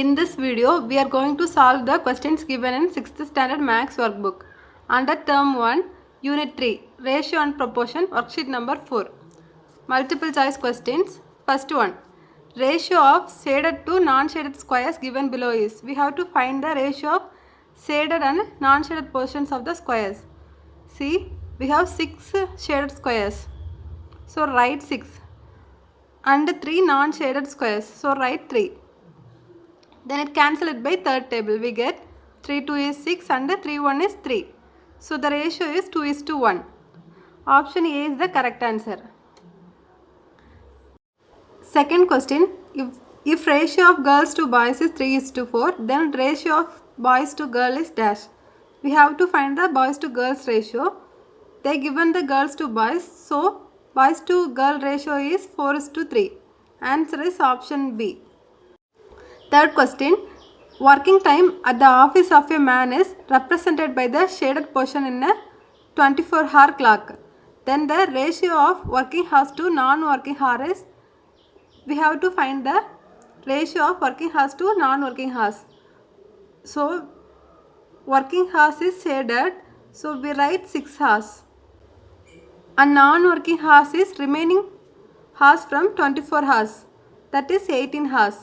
In this video, we are going to solve the questions given in 6th standard maths workbook under term 1, unit 3, ratio and proportion, worksheet number 4. Multiple choice questions. First one, ratio of shaded to non-shaded squares given below is. We have to find the ratio of shaded and non-shaded portions of the squares. See, we have 6 shaded squares. So write 6. And 3 non-shaded squares. So write 3. Then it cancel it by third table. We get 3 2 is 6 and 3 1 is 3. So the ratio is 2:1. Option A is the correct answer. Second question, if ratio of girls to boys is 3:4, then ratio of boys to girl is dash. We have to find the boys to girls ratio. They given the girls to boys, so boys to girl ratio is 4:3. Answer is option B. Third question, working time at the office of a man is represented by the shaded portion in a 24-hour clock. Then the ratio of working hours to non-working hours is, we have to find the ratio of working hours to non-working hours. So working hours is shaded, so we write 6 hours. And non-working hours is remaining hours from 24 hours, that is 18 hours.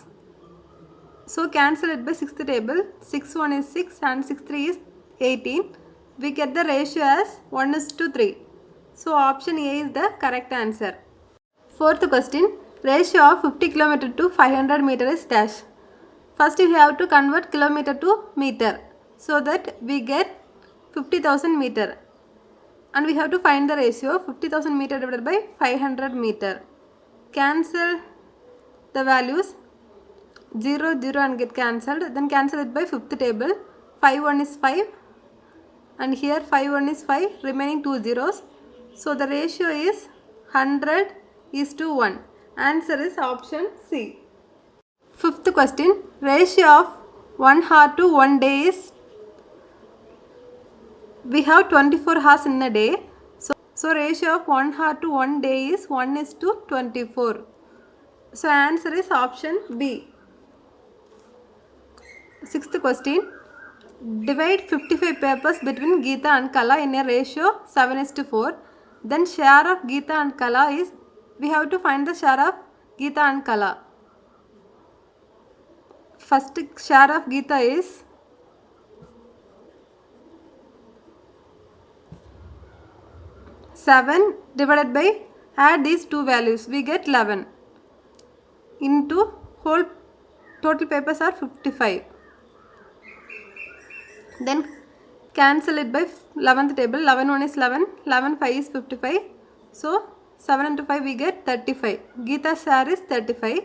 So cancel it by 6th table. 6 1 is 6 and 6 3 is 18. We get the ratio as 1:3. So option A is the correct answer. Fourth question, ratio of 50 km to 500 meter is dash. First we have to convert kilometer to meter, so that we get 50,000 meter. And we have to find the ratio of 50,000 meter divided by 500 meter. Cancel the values. 0 0 and get cancelled. Then cancel it by 5th table. 5 1 is 5 and here 5 1 is 5, remaining 2 zeros. So the ratio is 100:1. Answer is option C. Fifth question, ratio of 1 hour to 1 day is, we have 24 hours in a day. So ratio of 1 hour to 1 day is 1:24. So answer is option B. Sixth question, divide 55 papers between Geeta and Kala in a ratio 7:4. Then share of Geeta and Kala is, we have to find the share of Geeta and Kala. First share of Geeta is 7 divided by, add these two values, we get 11 into whole total papers are 55. Then cancel it by 11th table. 11 1 is 11, 11 5 is 55. So 7 into 5 we get 35. Geeta's share is 35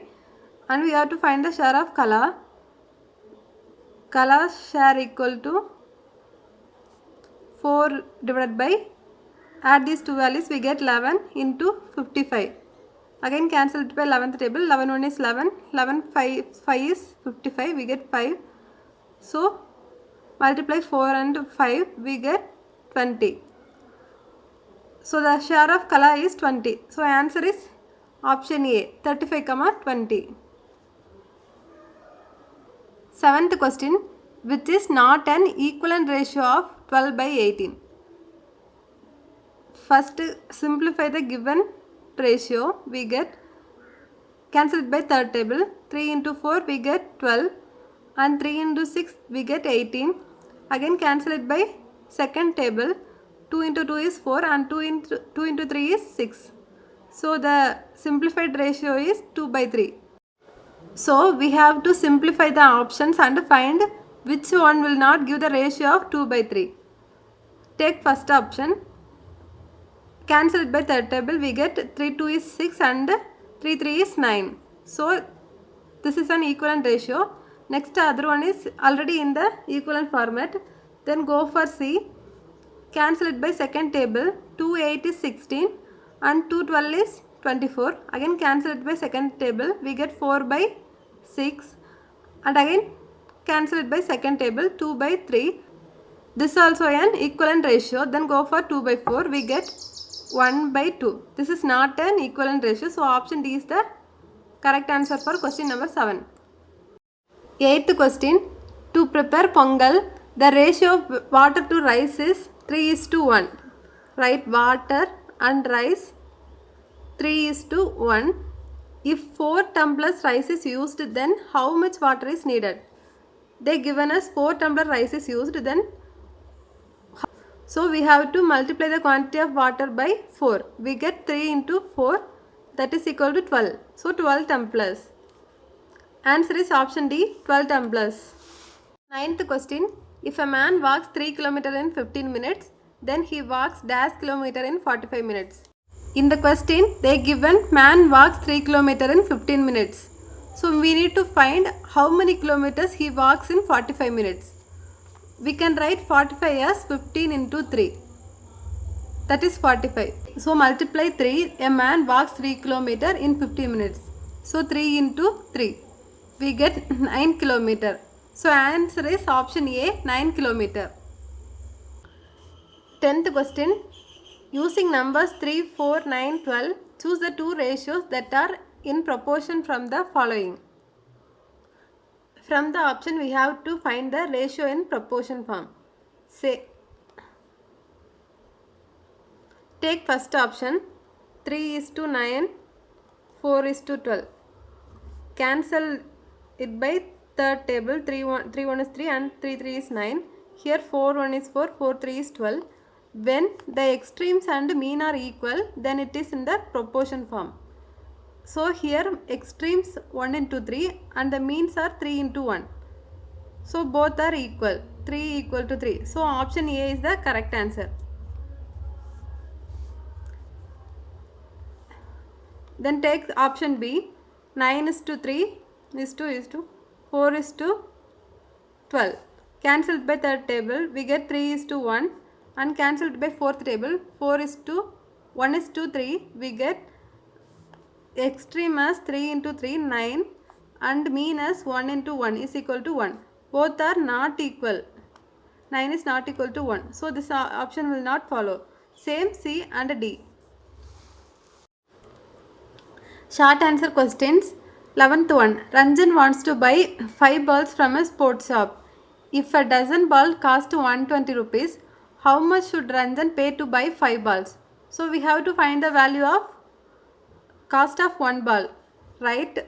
and we have to find the share of Kala. Kala's share equal to 4 divided by, add these two values, we get 11 into 55. Again cancel it by 11th table. 11 1 is 11, 11 5 is 55, we get 5. So multiply 4 and 5, we get 20. So the share of Kala is 20. So answer is option A, 35,20. Seventh question, which is not an equivalent ratio of 12/18. First simplify the given ratio, we get, cancel it by third table. 3 into 4 we get 12 and 3 into 6 we get 18. Again cancel it by second table. 2 into 2 is 4 and 2 into 3 is 6. So the simplified ratio is 2/3. So we have to simplify the options and find which one will not give the ratio of 2/3. Take first option, cancel it by third table, we get 3 2 is 6 and 3 3 is 9. So this is an equivalent ratio. Next other one is already in the equivalent format. Then go for C. Cancel it by second table. 2 8 is 16 and 2 12 is 24. Again cancel it by second table. We get 4/6 and again cancel it by second table. 2/3. This also an equivalent ratio. Then go for 2/4. We get 1/2. This is not an equivalent ratio. So option D is the correct answer for question number 7. 8th question. To prepare pongal, the ratio of water to rice is 3:1. Write water and rice 3:1. If 4 tumblers rice is used, then how much water is needed? They given us 4 tumbler rice is used, then so we have to multiply the quantity of water by 4. We get 3 into 4, that is equal to 12. So 12 tumblers. Answer is option D, 12 tumblers. 9th question. If a man walks 3 km in 15 minutes, then he walks dash kilometer in 45 minutes. In the question, they given man walks 3 km in 15 minutes. So we need to find how many kilometers he walks in 45 minutes. We can write 45 as 15 into 3. That is 45. So multiply 3. A man walks 3 km in 15 minutes. So 3 into 3. We get 9 km. So answer is option A, 9 km. 10th question. Using numbers 3, 4, 9, 12, choose the two ratios that are in proportion from the following. From the option, we have to find the ratio in proportion form. Say, take first option, 3:9, 4:12. Cancel it by third table, 3 1 is 3 and 3 is 9. Here 4 1 is 4, 4 3 is 12. When the extremes and mean are equal, then it is in the proportion form. So here extremes 1 into 3 and the means are 3 into 1. So both are equal, 3 equal to 3. So option A is the correct answer. Then take option B, 9 is to 3 is to 4 is to 12. Cancelled by third table, we get 3 is to 1, and cancelled by fourth table, 4 is to 1 is to 3, we get extreme as 3 into 3, 9, and mean as 1 into 1 is equal to 1. Both are not equal. 9 is not equal to 1. So this option will not follow. Same C and D. Short answer questions. 11th one. Ranjan wants to buy 5 balls from a sports shop. If a dozen ball cost 120 rupees, how much should Ranjan pay to buy 5 balls? So we have to find the value of cost of one ball. Right?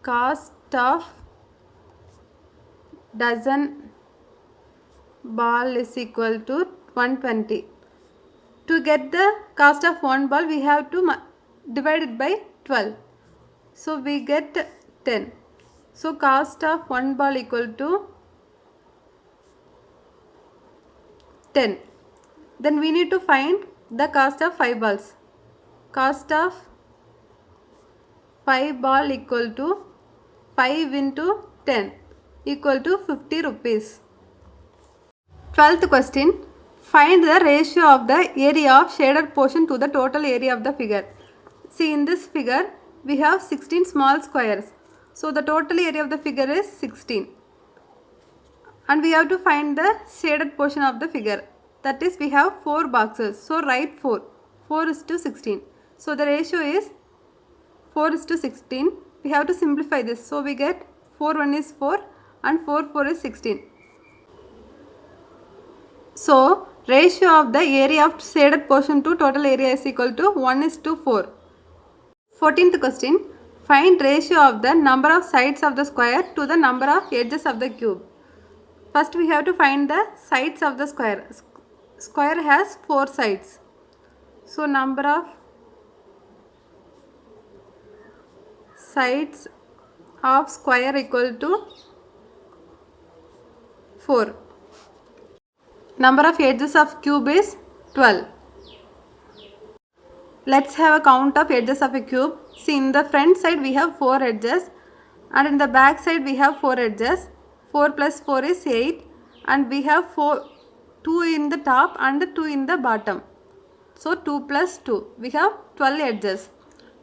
Cost of dozen ball is equal to 120. To get the cost of one ball, we have to divide it by 12. So we get 10. So cost of one ball equal to 10. Then we need to find the cost of 5 balls. Cost of 5 ball equal to 5 into 10 equal to 50 rupees. 12th question. Find the ratio of the area of shaded portion to the total area of the figure. See, in this figure, we have 16 small squares. So the total area of the figure is 16. And we have to find the shaded portion of the figure. That is, we have 4 boxes. So write 4. 4 is to 16. So the ratio is 4 is to 16. We have to simplify this. So we get 4 1 is 4 and 4 4 is 16. So ratio of the area of shaded portion to total area is equal to 1 is to 4. 14th question. Find ratio of the number of sides of the square to the number of edges of the cube. First we have to find the sides of the square. Square has 4 sides. So number of sides of square equal to 4. Number of edges of cube is 12. Let's have a count of edges of a cube. See, in the front side we have 4 edges and in the back side we have 4 edges. 4 plus 4 is 8 and we have 2 in the top and 2 in the bottom. So 2 plus 2. We have 12 edges.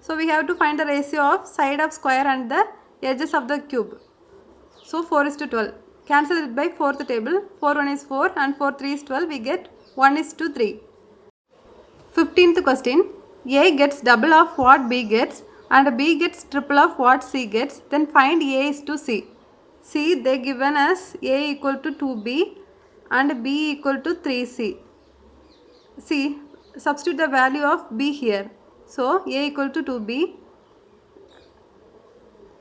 So we have to find the ratio of side of square and the edges of the cube. So 4 is to 12. Cancel it by fourth table. 4 1 is 4 and 4 3 is 12. We get 1 is to 3. 15th question. A gets double of what B gets and B gets triple of what C gets, then find A is to C. C they given as A equal to 2B and B equal to 3C. See, substitute the value of B here. So A equal to 2B,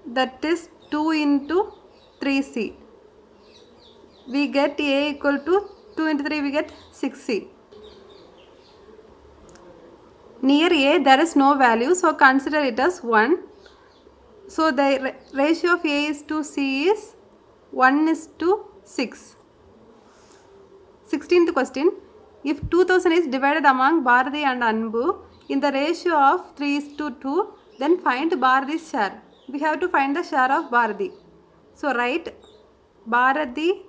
that is 2 into 3C. We get A equal to 2 into 3, we get 6C. Near A there is no value, so consider it as 1. So the ratio of A is to C is 1 is to 6. 16th question. If 2000 is divided among Bharati and Anbu in the ratio of 3 is to 2, then find Bharati's share. We have to find the share of Bharati. So write Bharati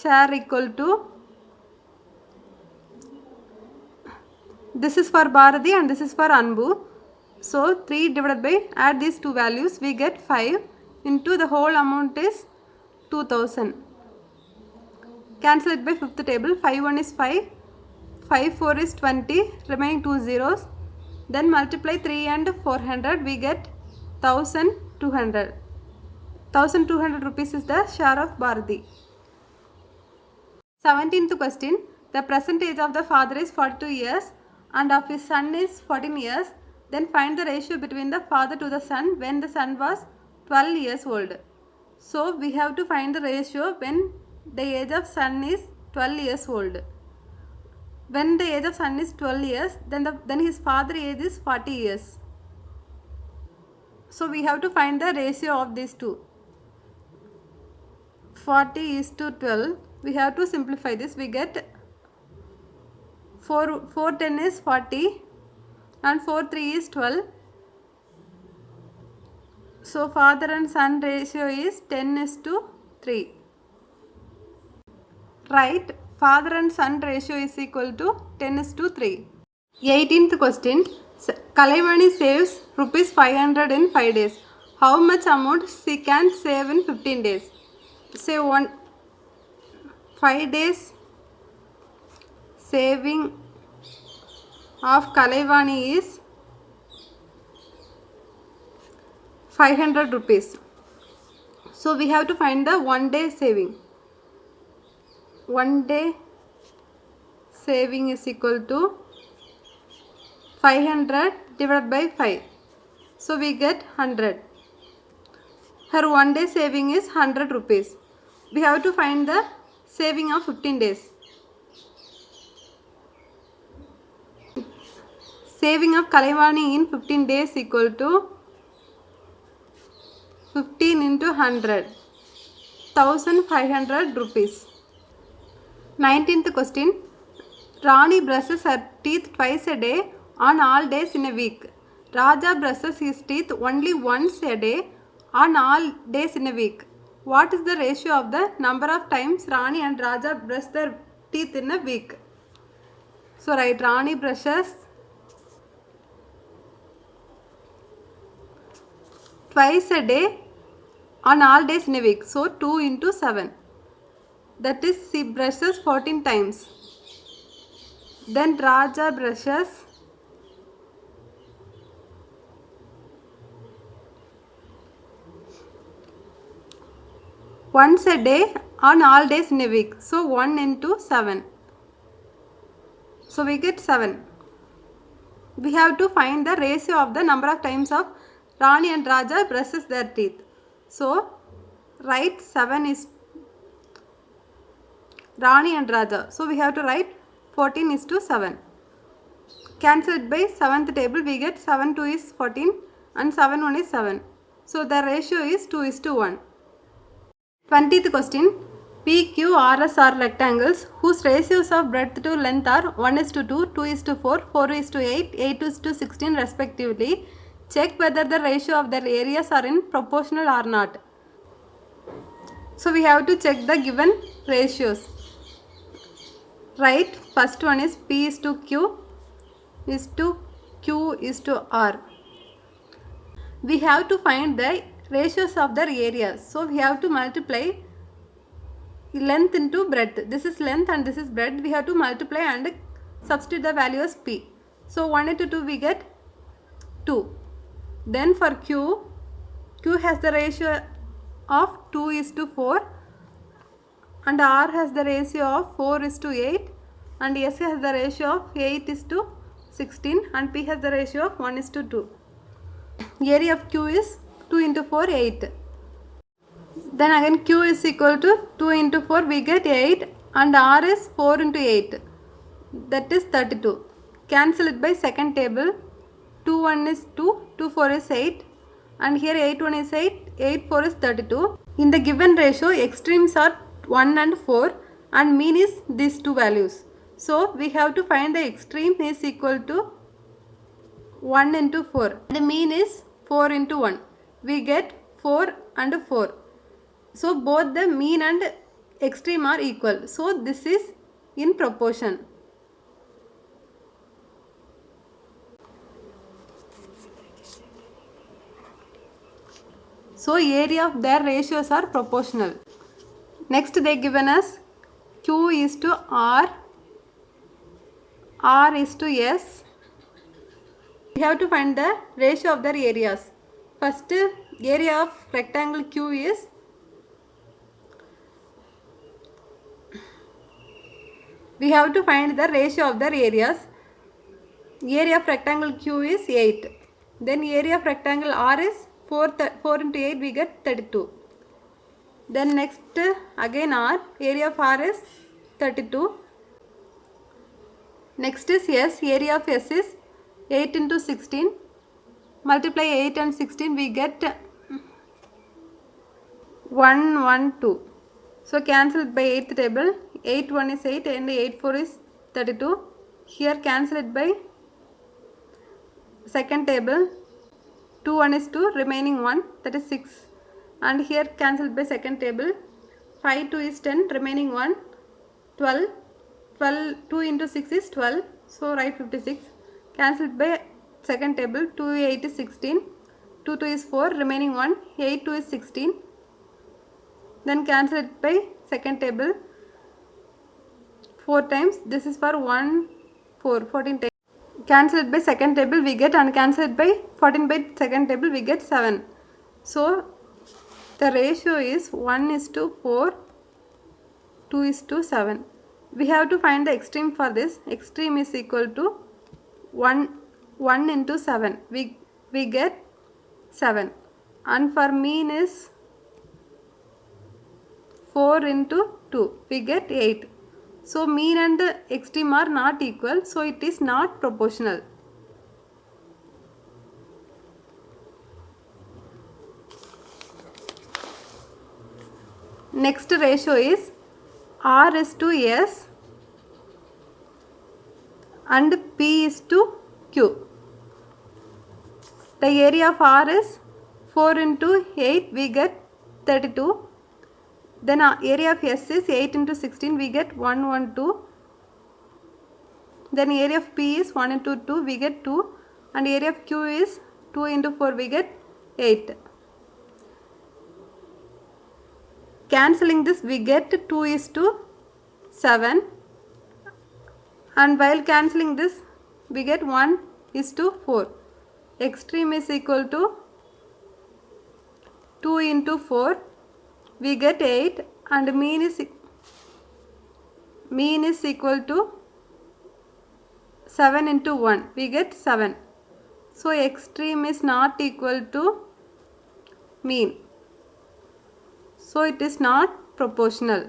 share equal to, this is for Bharati and this is for Anbu. So 3 divided by, add these two values, we get 5 into the whole amount is 2000. Cancel it by fifth table. 5 1 is 5, 5 4 is 20, remaining 2 zeros. Then multiply 3 and 400, we get 1200. 1200 rupees is the share of Bharati. 17th question. The present age of the father is 42 years and of his son is 14 years. Then find the ratio between the father to the son when the son was 12 years old. So we have to find the ratio when the age of son is 12 years old. When the age of son is 12 years, then his father age is 40 years. So we have to find the ratio of these two. 40 is to 12. We have to simplify this. We get 4 10 is 40 and 4 3 is 12. So father and son ratio is 10 is to 3. Right, father and son ratio is equal to 10 is to 3. 18th question. Kalaivani saves rupees 500 in 5 days. How much amount she can save in 15 days? Say 5 days saving of Kalaivani is 500 rupees. So we have to find the 1 day saving. 1 day saving is equal to 500 divided by 5. So we get 100. Her 1 day saving is 100 rupees. We have to find the saving of 15 days. Saving of Kalaivani in 15 days equal to 15 into 100. 1500 rupees. 19th question. Rani brushes her teeth twice a day on all days in a week. Raja brushes his teeth only once a day on all days in a week. What is the ratio of the number of times Rani and Raja brush their teeth in a week? So write Rani brushes twice a day on all days in a week. So 2 into 7. That is, she brushes 14 times. Then Raja brushes once a day on all days in a week. So 1 into 7. So we get 7. We have to find the ratio of the number of times of Rani and Raja brushes their teeth. So write 7 is Rani and Raja. So we have to write 14 is to 7. Cancel it by 7th table. We get 7 2 is 14 and 7 1 is 7. So the ratio is 2 is to 1. 20th question. PQRS are rectangles whose ratios of breadth to length are 1 is to 2, 2 is to 4, 4 is to 8, 8 is to 16 respectively. Check whether the ratio of their areas are in proportional or not. So we have to check the given ratios. Right, first one is P is to Q is to Q is to R. We have to find the ratios of their areas. So we have to multiply length into breadth. This is length and this is breadth. We have to multiply and substitute the value as P. So 1 into 2 we get 2. Then for Q has the ratio of 2:4, and R has the ratio of 4:8, and S has the ratio of 8:16, and P has the ratio of 1:2. Area of Q is 2 into 4, 8. Then again Q is equal to 2 into 4, we get 8, and R is 4 into 8, that is 32. Cancel it by second table. 2 1 is 2, 2 4 is 8, and here 8 1 is 8, 8 4 is 32. In the given ratio, extremes are 1 and 4, and mean is these two values. So we have to find the extreme is equal to 1 into 4. The mean is 4 into 1. We get 4 and 4. So both the mean and extreme are equal. So this is in proportion. So area of their ratios are proportional. Next they given us Q is to R, R is to S. We have to find the ratio of their areas. First, area of rectangle Q is we have to find the ratio of their areas. Area of rectangle Q is 8. Then area of rectangle R is 4 into 8, we get 32. Then next again R, area of R is 32. Next is S, area of S is 8 into 16. Multiply 8 and 16, we get 112. So cancel it by 8th table. 8 1 is 8 and 8 4 is 32. Here cancel it by second table. 2 1 is 2, remaining 1, that is 6. And here cancel it by second table. 5 2 is 10, remaining 1, 12. 2 into 6 is 12, so write 56. Cancel it by second table. 2 8 is 16, 2 2 is 4, remaining 1, 8 2 is 16. Then cancel it by second table 4 times. This is for 1 4 14 times. Cancel it by second table, we get, and cancel it by 14 by second table, we get 7. So the ratio is 1:4, 2:7. We have to find the extreme for this. Extreme is equal to 1 into 7. We get 7. And for mean is 4 into 2. We get 8. So mean and extreme are not equal. So it is not proportional. Next ratio is R is to S and P is to Q. The area of R is 4 into 8, we get 32. Then our area of S is 8 into 16, we get 112. Then area of P is 1 into 2, we get 2. And area of Q is 2 into 4, we get 8. Cancelling this, we get 2:7. And while cancelling this, we get 1:4. Extreme is equal to 2 into 4. We get 8, and mean is equal to 7 into 1. We get 7. So extreme is not equal to mean. So it is not proportional.